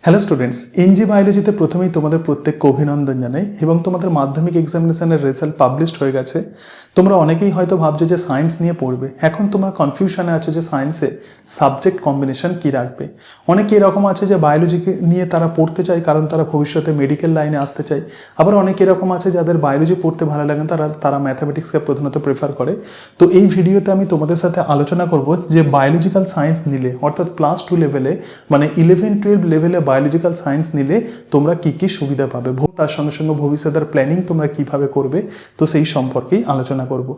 Hello students, NG বায়োলজিতে প্রথমেই তোমাদের প্রত্যেককে অভিনন্দন জানাই এবং তোমাদের মাধ্যমিক এক্সামিনেশনের রেজাল্ট পাবলিশড হয়ে গেছে। তোমরা অনেকেই হয়তো ভাবছো যে সায়েন্স নিয়ে পড়বে, এখন তোমরা কনফিউশনে আছো যে সায়েন্সে সাবজেক্ট কম্বিনেশন কী রাখবে। অনেকে এরকম আছে যে বায়োলজিকে নিয়ে তারা পড়তে চায় কারণ তারা ভবিষ্যতে মেডিকেল লাইনে আসতে চায়, আবার অনেকে এরকম আছে যাদের বায়োলজি পড়তে ভালো লাগে তারা ম্যাথামেটিক্সকে প্রধানত প্রেফার করে। তো এই ভিডিওতে আমি তোমাদের সাথে আলোচনা করব যে বায়োলজিক্যাল সায়েন্স নিলে অর্থাৎ ক্লাস 2 লেভেলে মানে 11-12 লেভেলে বায়োলজিক্যাল সায়েন্স নিলে তোমরা কী কী সুবিধা পাবে, তার সঙ্গে সঙ্গে ভবিষ্যতের প্ল্যানিং তোমরা কিভাবে করবে, তো সেই সম্পর্কেই আলোচনা করব।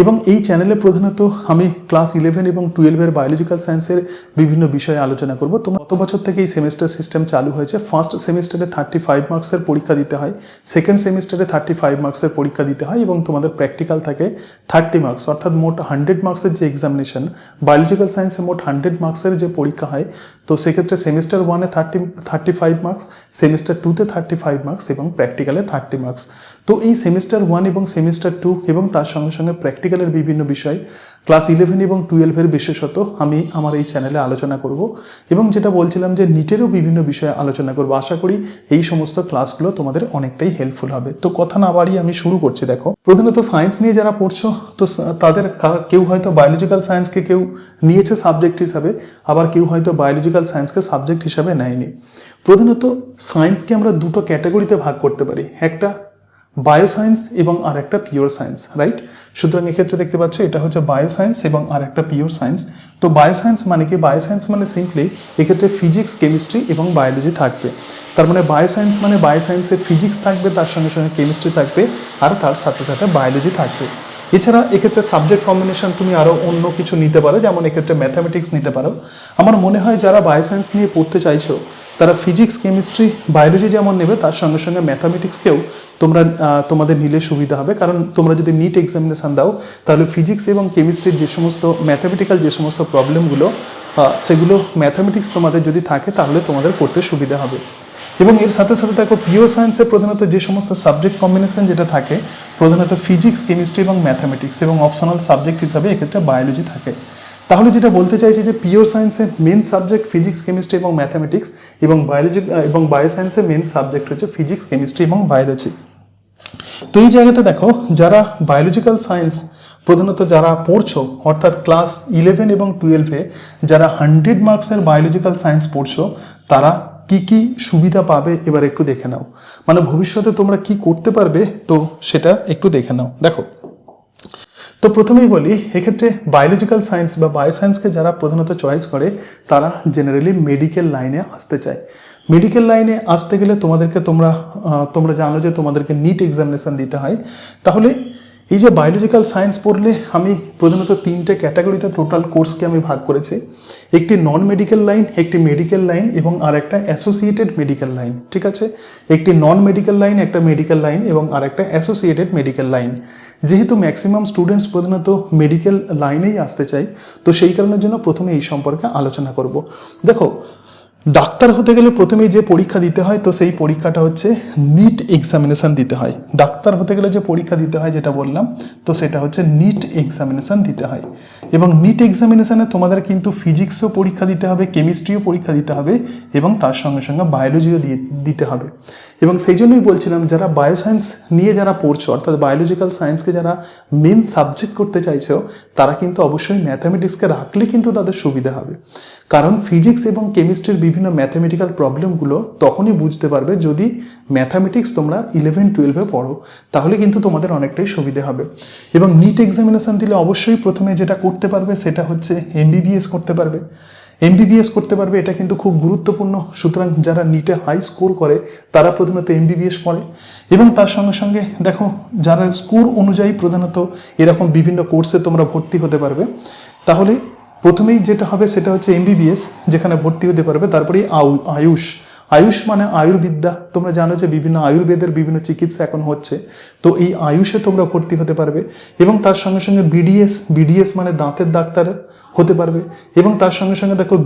এবং এই চ্যানেলে প্রধানত আমি ক্লাস 11 এবং 12-এর বায়োলজিক্যাল সায়েন্সের বিভিন্ন বিষয়ে আলোচনা করব। তোমার গত বছর থেকে এই সেমিস্টার সিস্টেম চালু হয়েছে। ফার্স্ট সেমিস্টারে 35 মার্কসের পরীক্ষা দিতে হয়, সেকেন্ড সেমিস্টারে 35 মার্কসের পরীক্ষা দিতে হয় এবং তোমাদের প্র্যাকটিক্যাল থাকে 30 মার্কস, অর্থাৎ মোট 100 মার্কসের যে এক্সামিনেশন, বায়োলজিক্যাল সায়েন্সে মোট 100 মার্কসের যে পরীক্ষা হয়, তো সেক্ষেত্রে সেমিস্টার 1-এ 35 মার্কস, সেমিস্টার 2-তে 35 মার্কস এবং প্র্যাকটিক্যালে 30 মার্কস। তো এই সেমিস্টার 1 এবং সেমিস্টার 2 এবং তার সঙ্গে সঙ্গে প্র্যাকটিক্যালের বিভিন্ন বিষয় ক্লাস 11 এবং 12-এর বিশেষত আমি আমার এই চ্যানেলে আলোচনা করব এবং যেটা বলছিলাম যে নিটেরও বিভিন্ন বিষয়ে আলোচনা করব। আশা করি এই সমস্ত ক্লাসগুলো তোমাদের অনেকটাই হেল্পফুল হবে। তো কথা না বাড়িয়ে আমি শুরু করছি। দেখো, প্রধানত সায়েন্স নিয়ে যারা পড়ছো তো তাদের কেউ হয়তো বায়োলজিক্যাল সায়েন্সকে কেউ নিয়েছে সাবজেক্ট হিসাবে, আবার কেউ হয়তো বায়োলজিক্যাল সায়েন্সকে সাবজেক্ট হিসাবে নেয়নি। প্রধানত সায়েন্সকে আমরা দুটো ক্যাটাগরিতে ভাগ করতে পারি, একটা বায়োসায়েন্স এবং আর একটা পিওর সায়েন্স, রাইট? সুতরাং এক্ষেত্রে দেখতে পাচ্ছ এটা হচ্ছে বায়োসায়েন্স এবং আর একটা পিওর সায়েন্স। তো বায়োসায়েন্স মানে কি? বায়োসায়েন্স মানে সিম্পলি এক্ষেত্রে ফিজিক্স, কেমিস্ট্রি এবং বায়োলজি থাকবে। তার মানে বায়োসায়েন্স মানে বায়োসায়েন্সে ফিজিক্স থাকবে, তার সঙ্গে সঙ্গে কেমিস্ট্রি থাকবে আর তার সাথে সাথে বায়োলজি থাকবে। এছাড়া এক্ষেত্রে সাবজেক্ট কম্বিনেশন তুমি আরও অন্য কিছু নিতে পারো, যেমন এক্ষেত্রে ম্যাথামেটিক্স নিতে পারো। আমার মনে হয় যারা বায়োসায়েন্স নিয়ে পড়তে চাইছো তারা ফিজিক্স, কেমিস্ট্রি, বায়োলজি যেমন নেবে তার সঙ্গে সঙ্গে ম্যাথামেটিক্সকেও তোমাদের নিলে সুবিধা হবে। কারণ তোমরা যদি নিট এক্সামিনেশান দাও তাহলে ফিজিক্স এবং কেমিস্ট্রির যে সমস্ত ম্যাথামেটিক্যাল যে সমস্ত প্রবলেমগুলো সেগুলো ম্যাথামেটিক্স তোমাদের যদি থাকে তাহলে তোমাদের করতে সুবিধা হবে। এবং এর সাথে সাথে দেখো পিওর সায়েন্সে প্রধানত যে সমস্ত সাবজেক্ট কম্বিনেশন যেটা থাকে প্রধানত ফিজিক্স, কেমিস্ট্রি এবং ম্যাথামেটিক্স এবং অপশনাল সাবজেক্ট হিসাবে এক্ষেত্রে বায়োলজি থাকে। তাহলে যেটা বলতে চাইছি যে পিওর সায়েন্সের মেন সাবজেক্ট ফিজিক্স, কেমিস্ট্রি এবং ম্যাথামেটিক্স এবং বায়োলজি এবং বায়োসায়েন্সের মেন সাবজেক্ট হচ্ছে ফিজিক্স, কেমিস্ট্রি এবং বায়োলজি। তো এই জায়গাতে দেখো যারা বায়োলজিক্যাল সায়েন্স প্রধানত যারা পড়ছো অর্থাৎ ক্লাস 11 এবং 12-এ যারা 100 মার্কসের বায়োলজিক্যাল সায়েন্স পড়ছো তারা কি কি সুবিধা পাবে এবার একটু দেখে নাও। মানে ভবিষ্যতে তোমরা কি করতে পারবে তো সেটা একটু দেখে নাও। দেখো, তো প্রথমেই বলি এক্ষেত্রে বায়োলজিক্যাল সায়েন্স বা বায়োসায়েন্সকে যারা প্রধানত চয়েস করে তারা জেনারেলি মেডিকেল লাইনে আসতে চায়। মেডিকেল লাইনে আসতে গেলে তোমরা জানো যে তোমাদেরকে নিট এক্সামিনেশান দিতে হয়। তাহলে এই যে বায়োলজিক্যাল সায়েন্স পড়লে আমি প্রধানত 3টে ক্যাটাগরিতে টোটাল কোর্সকে আমি ভাগ করেছি। একটি নন মেডিকেল লাইন, একটি মেডিকেল লাইন এবং আর একটা অ্যাসোসিয়েটেড মেডিকেল লাইন। ঠিক আছে, একটি নন মেডিকেল লাইন, একটা মেডিকেল লাইন এবং আর একটা অ্যাসোসিয়েটেড মেডিকেল লাইন। যেহেতু ম্যাক্সিমাম স্টুডেন্টস প্রধানত মেডিকেল লাইনেই আসতে চাই তো সেই কারণের জন্য প্রথমে এই সম্পর্কে আলোচনা করব। দেখো, ডাক্তার হতে গেলে প্রথমেই যে পরীক্ষা দিতে হয় তো সেই পরীক্ষাটা হচ্ছে নিট এক্সামিনেশান দিতে হয়। ডাক্তার হতে গেলে যে পরীক্ষা দিতে হয় যেটা বললাম তো সেটা হচ্ছে নিট এক্সামিনেশান দিতে হয়। এবং নিট এক্সামিনেশানে তোমাদের কিন্তু ফিজিক্সও পরীক্ষা দিতে হবে, কেমিস্ট্রিও পরীক্ষা দিতে হবে এবং তার সঙ্গে সঙ্গে বায়োলজিও দিতে হবে। এবং সেই জন্যই বলছিলাম যারা বায়োসায়েন্স নিয়ে যারা পড়ছো অর্থাৎ বায়োলজিক্যাল সায়েন্সকে যারা মেন সাবজেক্ট করতে চাইছো তারা কিন্তু অবশ্যই ম্যাথামেটিক্সকে রাখলে কিন্তু তাদের সুবিধা হবে। কারণ ফিজিক্স এবং কেমিস্ট্রির বিভিন্ন ম্যাথামেটিক্যাল প্রবলেমগুলো তখনই বুঝতে পারবে যদি ম্যাথামেটিক্স তোমরা 11-12-এ পড়ো, তাহলে কিন্তু তোমাদের অনেকটাই সুবিধা হবে। এবং নিট এক্সামিনেশান দিলে অবশ্যই প্রথমে যেটা করতে পারবে সেটা হচ্ছে এমবিবিএস করতে পারবে। এমবিবিএস করতে পারবে, এটা কিন্তু খুব গুরুত্বপূর্ণ। সুতরাং যারা নিটে হাই স্কোর করে তারা প্রধানত এমবিবিএস করে। এবং তার সঙ্গে সঙ্গে দেখো যারা স্কোর অনুযায়ী প্রধানত এরকম বিভিন্ন কোর্সে তোমরা ভর্তি হতে পারবে। তাহলে প্রথমেই যেটা হবে সেটা হচ্ছে এমবিবিএস, যেখানে ভর্তি হতে পারবে। তারপরে আয়ুষ মানে আয়ুর্বিদ্যা, তোমরা জানো যে বিভিন্ন আয়ুর্বেদের বিভিন্ন চিকিৎসা এখন হচ্ছে, তো এই আয়ুষে তোমরা ভর্তি হতে পারবে। এবং তার সঙ্গে সঙ্গে বিডিএস মানে দাঁতের ডাক্তার হতে পারবে। এবং তার সঙ্গে সঙ্গে দেখো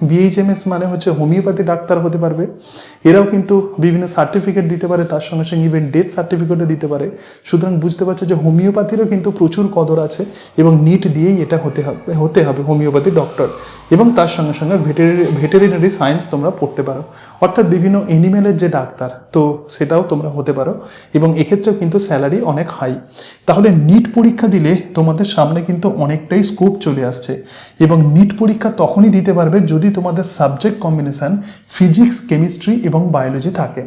বিএইচএমএস মানে হচ্ছে হোমিওপ্যাথি ডাক্তার হতে পারবে। এরাও কিন্তু বিভিন্ন সার্টিফিকেট দিতে পারে, তার সঙ্গে সঙ্গে ইভেন ডেথ সার্টিফিকেটও দিতে পারে। সুতরাং বুঝতে পারছো যে হোমিওপ্যাথিরও কিন্তু প্রচুর কদর আছে, এবং নিট দিয়েই এটা হতে হবে হোমিওপ্যাথি ডক্টর। এবং তার সঙ্গে সঙ্গে ভেটেরিনারি সায়েন্স তোমরা পড়তে পারো, অর্থাৎ বিভিন্ন এনিমেলের যে ডাক্তার, তো সেটাও তোমরা হতে পারো। এবং এক্ষেত্রেও কিন্তু স্যালারি অনেক হাই। তাহলে নিট পরীক্ষা দিলে তোমাদের সামনে কিন্তু অনেকটাই স্কোপ চলে আসছে। এবং নিট পরীক্ষা তখনই দিতে পারবে যদি তোমাদের সাবজেক্ট কম্বিনেশন ফিজিক্স, কেমিস্ট্রি এবং বায়োলজি থাকে।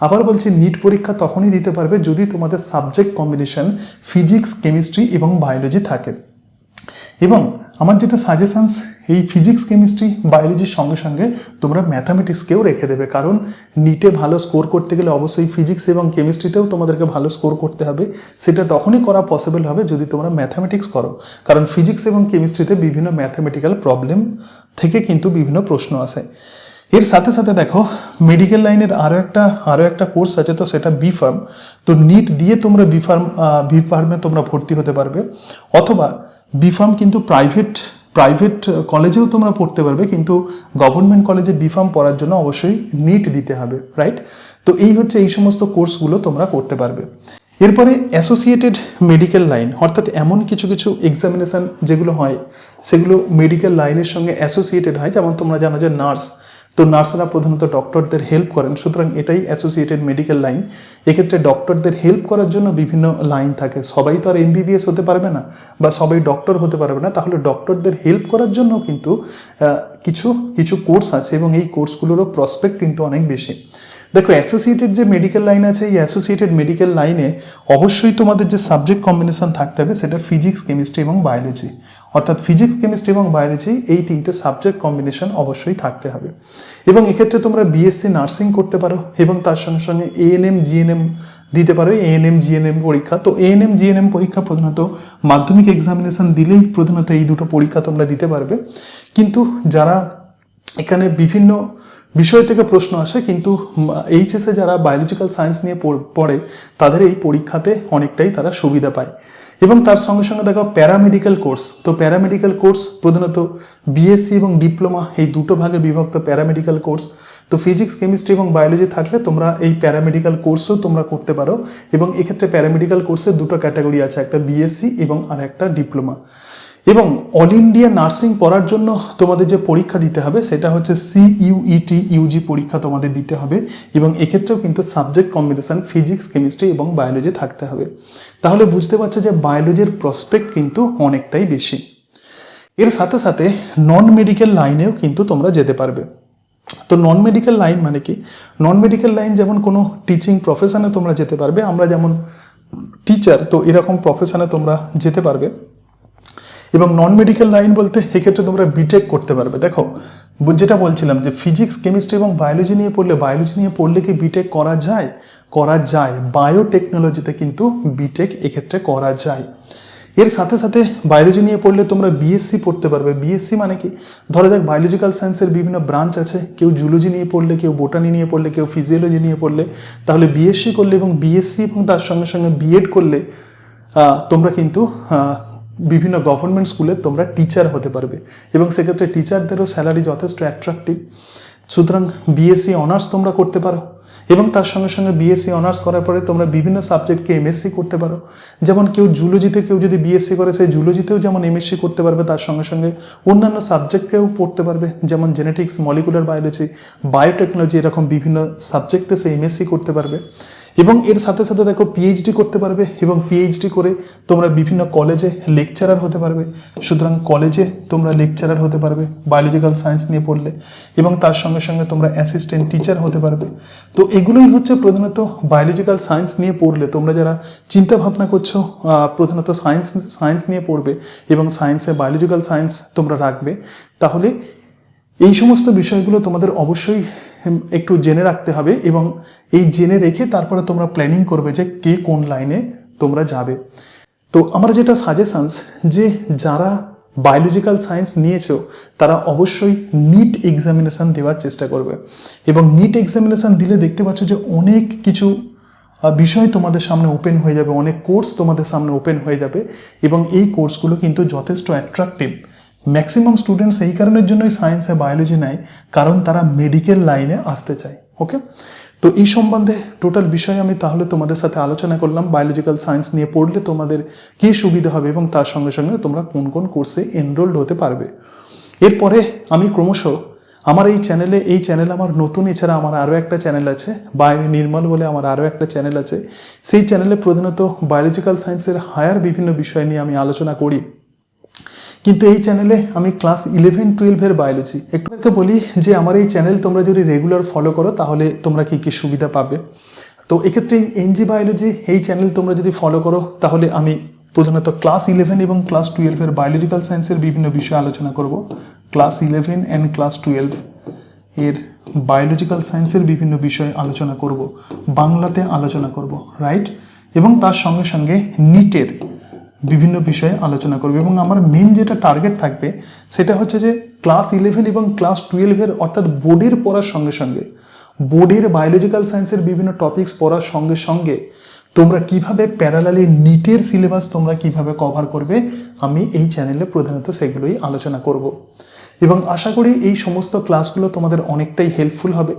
আবার বলছি, নিট পরীক্ষা তখনই দিতে পারবে যদি তোমাদের সাবজেক্ট কম্বিনেশন ফিজিক্স, কেমিস্ট্রি এবং বায়োলজি থাকে। এবং আমার যেটা সাজেশনস, এই ফিজিক্স, কেমিস্ট্রি, বায়োলজির সঙ্গে সঙ্গে তোমরা ম্যাথামেটিক্সকেও রেখে দেবে, কারণ নিটে ভালো স্কোর করতে গেলে অবশ্যই ফিজিক্স এবং কেমিস্ট্রিতেও তোমাদেরকে ভালো স্কোর করতে হবে। সেটা তখনই করা পসিবল হবে যদি তোমরা ম্যাথামেটিক্স করো, কারণ ফিজিক্স এবং কেমিস্ট্রিতে বিভিন্ন ম্যাথামেটিক্যাল প্রবলেম থেকে কিন্তু বিভিন্ন প্রশ্ন আসে। এর সাথে সাথে দেখো, মেডিকেল লাইনের আরও একটা কোর্স আছে, তো সেটা বি ফার্ম। তো নিট দিয়ে তোমরা বি ফার্মে তোমরা ভর্তি হতে পারবে, অথবা বি ফার্ম কিন্তু প্রাইভেট কলেজেও তোমরা পড়তে পারবে, কিন্তু গভর্নমেন্ট কলেজে বি ফার্ম পড়ার জন্য অবশ্যই নিট দিতে হবে, রাইট? তো এই সমস্ত কোর্সগুলো তোমরা করতে পারবে। এরপরে অ্যাসোসিয়েটেড মেডিকেল লাইন, অর্থাৎ এমন কিছু এক্সামিনেশন যেগুলো হয় সেগুলো মেডিকেল লাইনের সঙ্গে অ্যাসোসিয়েটেড হয়। যেমন তোমরা জানো যে নার্স, তো নার্সরা প্রধানত ডক্টরদের হেল্প করেন, সুতরাং এটাই অ্যাসোসিয়েটেড মেডিকেল লাইন। এক্ষেত্রে ডক্টরদের হেল্প করার জন্য বিভিন্ন লাইন থাকে। সবাই তো আর এমবিবিএস হতে পারবে না, বা সবাই ডক্টর হতে পারবে না, তাহলে ডক্টরদের হেল্প করার জন্য কিন্তু কিছু কোর্স আছে, এবং এই কোর্সগুলোরও প্রসপেক্ট কিন্তু অনেক বেশি। দেখো, অ্যাসোসিয়েটেড যে মেডিকেল লাইন আছে, এই অ্যাসোসিয়েটেড মেডিকেল লাইনে অবশ্যই তোমাদের যে সাবজেক্ট কম্বিনেশন থাকতে হবে সেটা ফিজিক্স, কেমিস্ট্রি এবং বায়োলজি, অর্থাৎ ফিজিক্স, কেমিস্ট্রি এবং বায়োলজি, এই তিনটে সাবজেক্ট কম্বিনেশন অবশ্যই থাকতে হবে। এবং এক্ষেত্রে তোমরা বিএসসি নার্সিং করতে পারো, এবং তার সঙ্গে সঙ্গে এএনএম, জিএনএম দিতে পারো। এএনএম, জিএনএম পরীক্ষা, তো এএনএম, জিএনএম পরীক্ষা প্রধানত মাধ্যমিক এক্সামিনেশন দিলেই প্রধানত এই দুটো পরীক্ষা তোমরা দিতে পারবে। কিন্তু যারা এখানে বিভিন্ন বিষয় থেকে প্রশ্ন আসে, কিন্তু এইচএসে যারা বায়োলজিক্যাল সায়েন্স নিয়ে পড়ে তাদের এই পরীক্ষাতে অনেকটাই তারা সুবিধা পায়। এবং তার সঙ্গে সঙ্গে দেখো প্যারামেডিক্যাল কোর্স, তো প্যারামেডিক্যাল কোর্স প্রধানত বিএসসি এবং ডিপ্লোমা এই দুটো ভাগে বিভক্ত প্যারামেডিক্যাল কোর্স। তো ফিজিক্স, কেমিস্ট্রি এবং বায়োলজি থাকলে তোমরা এই প্যারামেডিক্যাল কোর্সও তোমরা করতে পারো। এবং এক্ষেত্রে প্যারামেডিক্যাল কোর্সের দুটো ক্যাটাগরি আছে, একটা বিএসসি এবং আর একটা ডিপ্লোমা। এবং অল ইন্ডিয়া নার্সিং পড়ার জন্য তোমাদের যে পরীক্ষা দিতে হবে সেটা হচ্ছে CUET ইউজি পরীক্ষা তোমাদের দিতে হবে। এবং এক্ষেত্রেও কিন্তু সাবজেক্ট কম্বিনেশন ফিজিক্স, কেমিস্ট্রি এবং বায়োলজি থাকতে হবে। তাহলে বুঝতে পারছো যে বায়োলজির প্রসপেক্ট কিন্তু অনেকটাই বেশি। এর সাথে সাথে নন মেডিকেল লাইনেও কিন্তু তোমরা যেতে পারবে। তো নন মেডিকেল লাইন মানে কি? নন মেডিকেল লাইন যেমন কোনো টিচিং প্রফেশনে তোমরা যেতে পারবে, আমরা যেমন টিচার, তো এরকম প্রফেশনে তোমরা যেতে পারবে। এবং নন মেডিকেল লাইন বলতে এক্ষেত্রে তোমরা বিটেক করতে পারবে। দেখো, যেটা বলছিলাম যে ফিজিক্স, কেমিস্ট্রি এবং বায়োলজি নিয়ে পড়লে কি বিটেক করা যায়। বায়োটেকনোলজিতে কিন্তু বিটেক এক্ষেত্রে করা যায়। এর সাথে সাথে বায়োলজি নিয়ে পড়লে তোমরা বিএসসি পড়তে পারবে। বিএসসি মানে কি? ধরা যাক বায়োলজিক্যাল সায়েন্সের বিভিন্ন ব্রাঞ্চ আছে, কেউ জুলজি নিয়ে পড়লে, কেউ বোটানি নিয়ে পড়লে, কেউ ফিজিওলজি নিয়ে পড়লে, তাহলে বিএসসি করলে এবং বিএসসি এবং তার সঙ্গে সঙ্গে বিএড করলে তোমরা কিন্তু বিভিন্ন গভর্নমেন্ট স্কুলে তোমরা টিচার হতে পারবে। এবং সেক্ষেত্রে টিচারদেরও স্যালারি যথেষ্ট অ্যাট্রাকটিভ। সুতরাং বিএসসি অনার্স তোমরা করতে পারো, এবং তার সঙ্গে সঙ্গে বিএসসি অনার্স করার পরে তোমরা বিভিন্ন সাবজেক্টকে এমএসসি করতে পারো। যেমন কেউ জুলজিতে কেউ যদি বিএসসি করে, সেই জুলজিতেও যেমন এমএসসি করতে পারবে, তার সঙ্গে সঙ্গে অন্যান্য সাবজেক্টকেও পড়তে পারবে, যেমন জেনেটিক্স, মলিকুলার বায়োলজি, বায়োটেকনোলজি, এরকম বিভিন্ন সাবজেক্টে সে এমএসসি করতে পারবে। এবং এর সাথে সাথে দেখো পিএইচডি করতে পারবে, এবং পিএইচডি করে তোমরা বিভিন্ন কলেজে লেকচারার হতে পারবে। সুতরাং কলেজে তোমরা লেকচারার হতে পারবে বায়োলজিক্যাল সায়েন্স নিয়ে পড়লে, এবং তার সঙ্গে সঙ্গে তোমরা অ্যাসিস্ট্যান্ট টিচার হতে পারবে। তো এগুলোই হচ্ছে প্রধানত বায়োলজিক্যাল সায়েন্স নিয়ে পড়লে তোমরা যারা চিন্তা ভাবনা করছো প্রধানত সায়েন্স নিয়ে পড়বে এবং সায়েন্সে বায়োলজিক্যাল সায়েন্স তোমরা রাখবে, তাহলে এই সমস্ত বিষয়গুলো তোমাদের অবশ্যই একটু জেনে রাখতে হবে। এবং এই জেনে রেখে তারপরে তোমরা প্ল্যানিং করবে যে কে কোন লাইনে তোমরা যাবে। তো আমার যেটা সাজেশনস, যে যারা বায়োলজিক্যাল সায়েন্স নিয়েছো তারা অবশ্যই নিট এক্সামিনেশান দেওয়ার চেষ্টা করবে। এবং নিট এক্সামিনেশান দিলে দেখতে পাচ্ছ যে অনেক কিছু বিষয় তোমাদের সামনে ওপেন হয়ে যাবে, অনেক কোর্স তোমাদের সামনে ওপেন হয়ে যাবে এবং এই কোর্সগুলো কিন্তু যথেষ্ট অ্যাট্রাকটিভ। ম্যাক্সিমাম স্টুডেন্টস এই কারণের জন্যই সায়েন্সে বায়োলজি নেয়, কারণ তারা মেডিকেল লাইনে আসতে চায়। ওকে, তো এই সম্বন্ধে টোটাল বিষয় আমি তাহলে তোমাদের সাথে আলোচনা করলাম। বায়োলজিক্যাল সায়েন্স নিয়ে পড়লে তোমাদের কী সুবিধা হবে এবং তার সঙ্গে সঙ্গে তোমরা কোন কোন কোর্সে এনরোল্ড হতে পারবে। এরপরে আমি ক্রমশ আমার এই চ্যানেল আমার নতুন, এছাড়া আমার আরও একটা চ্যানেল আছে বায়ো নির্মল বলে, আমার আরও একটা চ্যানেল আছে। সেই চ্যানেলে প্রধানত বায়োলজিক্যাল সায়েন্সের হায়ার বিভিন্ন বিষয় নিয়ে আমি আলোচনা করি। কিন্তু এই চ্যানেলে আমি ক্লাস 11-12 বায়োলজি একটু বলি যে আমার এই চ্যানেল তোমরা যদি রেগুলার ফলো করো তাহলে তোমরা কী কী সুবিধা পাবে। তো এক্ষেত্রে এনজি বায়োলজি এই চ্যানেল তোমরা যদি ফলো করো তাহলে আমি প্রধানত ক্লাস 11 এবং ক্লাস 12 বায়োলজিক্যাল সায়েন্সের বিভিন্ন বিষয় আলোচনা করব। ক্লাস 11 অ্যান্ড ক্লাস 12 এর বায়োলজিক্যাল সায়েন্সের বিভিন্ন বিষয় আলোচনা করব, বাংলাতে আলোচনা করব, রাইট। এবং তার সঙ্গে সঙ্গে নিটের বিভিন্ন বিষয়ে আলোচনা করব। এবং আমার মেন যেটা টার্গেট থাকবে সেটা হচ্ছে যে ক্লাস 11 এবং ক্লাস 12 অর্থাৎ বোর্ডের পড়ার সঙ্গে সঙ্গে, বোর্ডের বায়োলজিক্যাল সায়েন্সের বিভিন্ন টপিকস পড়ার সঙ্গে সঙ্গে তোমরা কিভাবে প্যারালালি নিটের সিলেবাস তোমরা কিভাবে কভার করবে, আমি এই চ্যানেলে প্রধানত সেগুলোই আলোচনা করব। এবং আশা করি এই সমস্ত ক্লাসগুলো তোমাদের অনেকটাই হেল্পফুল হবে।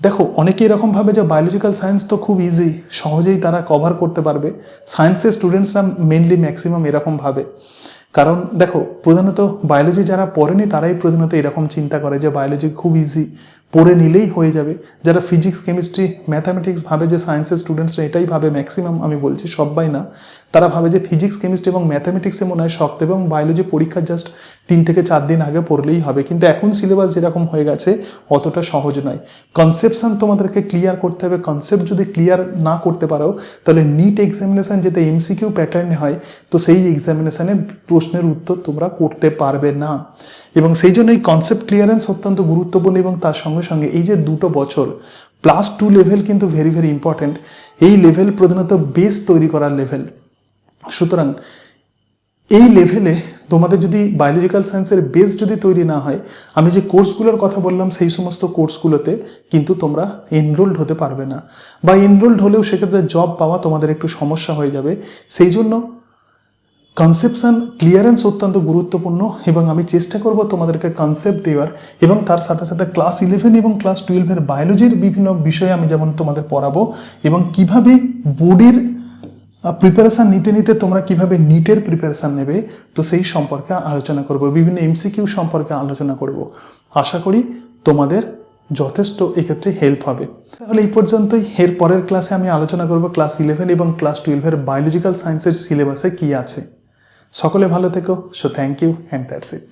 দেখো, অনেকে এরকম ভাবে যে বায়োলজিক্যাল সায়েন্স তো খুব ইজি, সহজেই তারা কভার করতে পারবে। সায়েন্সের স্টুডেন্টসরা মেনলি ম্যাক্সিমাম এরকম ভাবে, কারণ দেখো প্রধানত বায়োলজি যারা পড়েনি তারাই প্রধানত এরকম চিন্তা করে যে বায়োলজি খুব ইজি, পড়ে নিলেই হয়ে যাবে। যারা ফিজিক্স, কেমিস্ট্রি, ম্যাথামেটিক্স ভাবে যে সায়েন্সের স্টুডেন্টসরা এটাই ভাবে, ম্যাক্সিমাম আমি বলছি সবাই না, তারা ভাবে যে ফিজিক্স, কেমিস্ট্রি এবং ম্যাথামেটিক্সে মনে হয় শক্ত এবং বায়োলজি পরীক্ষা জাস্ট 3 থেকে 4 দিন আগে পড়লেই হবে। কিন্তু এখন সিলেবাস যেরকম হয়ে গেছে অতটা সহজ নয়। কনসেপশন তোমাদেরকে ক্লিয়ার করতে হবে। কনসেপ্ট যদি ক্লিয়ার না করতে পারো তাহলে নিট এক্সামিনেশন যেটা এমসিকিউ প্যাটার্নে হয়, তো সেই এক্সামিনেশনে প্রশ্নের উত্তর তোমরা করতে পারবে না। এবং সেই জন্য এই কনসেপ্ট ক্লিয়ারেন্স অত্যন্ত গুরুত্বপূর্ণ। এবং তার সঙ্গে সঙ্গে এই যে 2 বছর +2 লেভেল কিন্তু ভেরি ভেরি ইম্পর্টেন্ট। এই লেভেল প্রধানত বেস তৈরি করার লেভেল। সুতরাং এই লেভেলে তোমাদের যদি বায়োলজিক্যাল সায়েন্সের বেস যদি তৈরি না হয়, আমি যে কোর্সগুলোর কথা বললাম সেই সমস্ত কোর্সগুলোতে কিন্তু তোমরা এনরোল্ড হতে পারবে না, বা এনরোল্ড হলেও সেক্ষেত্রে জব পাওয়া তোমাদের একটু সমস্যা হয়ে যাবে। সেই জন্য কনসেপশন ক্লিয়ারেন্স অত্যন্ত গুরুত্বপূর্ণ এবং আমি চেষ্টা করব তোমাদেরকে কনসেপ্ট দেওয়ার, এবং তার সাথে সাথে ক্লাস 11 এবং ক্লাস 12 বায়োলজির বিভিন্ন বিষয়ে আমি যেমন তোমাদের পড়াবো, এবং কিভাবে বোর্ডের প্রিপারেশান নিতে নিতে তোমরা কিভাবে নিটের প্রিপারেশান নেবে, তো সেই সম্পর্কে আলোচনা করব, বিভিন্ন এমসিকিউ সম্পর্কে আলোচনা করব। আশা করি তোমাদের যথেষ্ট এক্ষেত্রে হেল্প হবে। তাহলে এই পর্যন্তই। এর পরের ক্লাসে আমি আলোচনা করব ক্লাস 11 এবং ক্লাস 12 বায়োলজিক্যাল সায়েন্সের সিলেবাসে কী আছে। সকলে ভালো থেকো। So thank you and that's it.